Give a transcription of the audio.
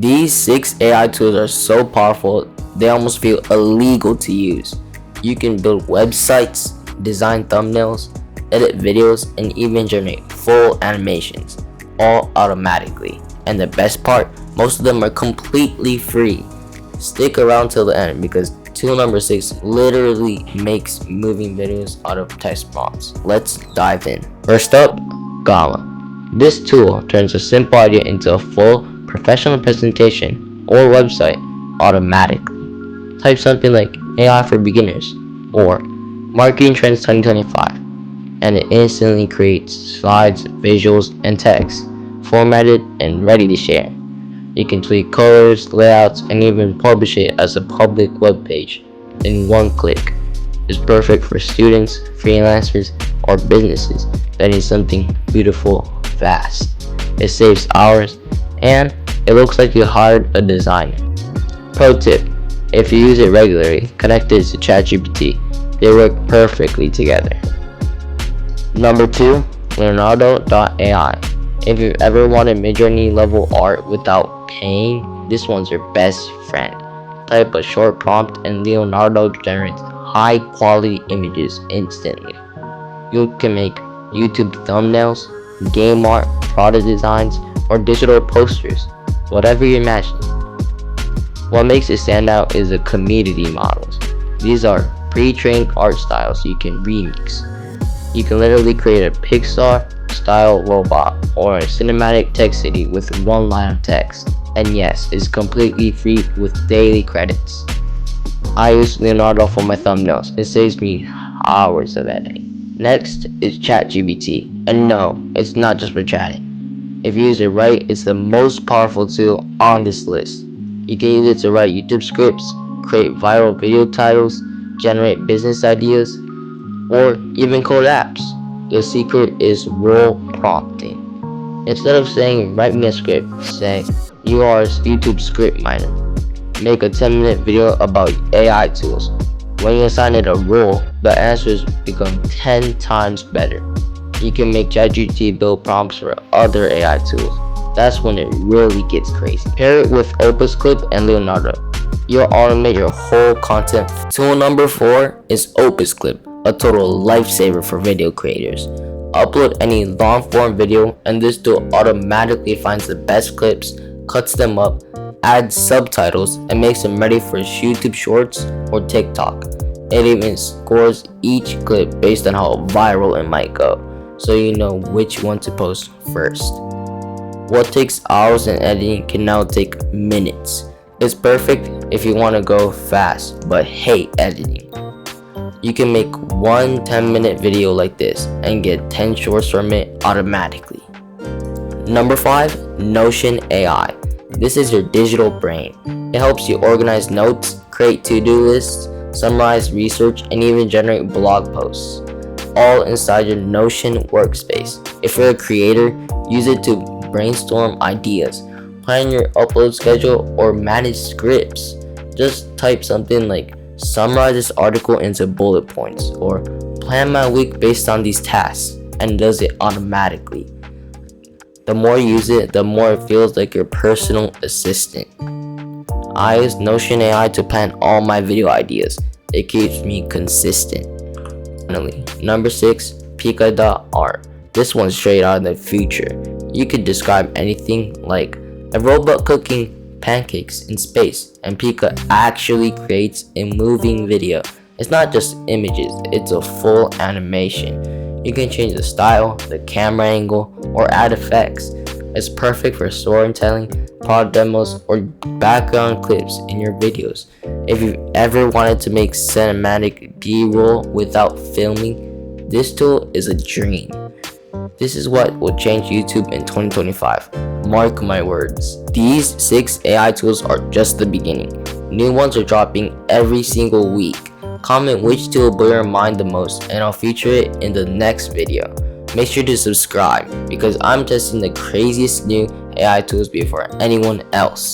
These 6 AI tools are so powerful, they almost feel illegal to use. You can build websites, design thumbnails, edit videos, and even generate full animations, all automatically. And the best part, most of them are completely free. Stick around till the end because tool number 6 literally makes moving videos out of text prompts. Let's dive in. First up, Gamma. This tool turns a simple idea into a full professional presentation or website automatically. Type something like AI for beginners or marketing trends 2025 and it instantly creates slides, visuals, and text formatted and ready to share. You can tweak colors, layouts, and even publish it as a public web page in one click. It's perfect for students, freelancers, or businesses that need something beautiful fast. It saves hours and it looks like you hired a designer. Pro tip: if you use it regularly, connect it to ChatGPT. They work perfectly together. Number 2, Leonardo AI. If you've ever wanted Midjourney level art without paying, this one's your best friend. Type a short prompt and Leonardo generates high quality images instantly. You can make YouTube thumbnails, game art, product designs, or digital posters, whatever you imagine. What makes it stand out is the community models. These are pre-trained art styles you can remix. You can literally create a Pixar style robot or a cinematic text city with one line of text. And yes, it's completely free with daily credits. I use Leonardo for my thumbnails. It saves me hours of editing. Next is ChatGPT. And no, it's not just for chatting. If you use it right, it's the most powerful tool on this list. You can use it to write YouTube scripts, create viral video titles, generate business ideas, or even code apps. The secret is role prompting. Instead of saying write me a script, say you are a YouTube script miner. Make a 10-minute video about AI tools. When you assign it a role, the answers become 10 times better. You can make ChatGPT build prompts for other AI tools. That's when it really gets crazy. Pair it with OpusClip and Leonardo. You'll automate your whole content. Tool number 4 is OpusClip, a total lifesaver for video creators. Upload any long-form video and this tool automatically finds the best clips, cuts them up, adds subtitles, and makes them ready for YouTube Shorts or TikTok. It even scores each clip based on how viral it might go, so you know which one to post first. What takes hours in editing can now take minutes. It's perfect if you want to go fast but hate editing. You can make one 10-minute video like this and get 10 shorts from it automatically. Number 5, Notion AI. This is your digital brain. It helps you organize notes, create to-do lists, summarize research, and even generate blog posts, all inside your Notion workspace. If you're a creator, use it to brainstorm ideas, plan your upload schedule, or manage scripts. Just type something like summarize this article into bullet points or plan my week based on these tasks, and it does it automatically. The more you use it, the more it feels like your personal assistant. I use Notion AI to plan all my video ideas. It keeps me consistent. Finally, number 6, Pika.art. This one's straight out of the future. You could describe anything like a robot cooking pancakes in space, and Pika actually creates a moving video. It's not just images, it's a full animation. You can change the style, the camera angle, or add effects. It's perfect for storytelling, product demos, or background clips in your videos. If you've ever wanted to make cinematic B-roll without filming, this tool is a dream. This is what will change YouTube in 2025. Mark my words. These 6 AI tools are just the beginning. New ones are dropping every single week. Comment which tool blew your mind the most and I'll feature it in the next video. Make sure to subscribe because I'm testing the craziest new AI tools before anyone else.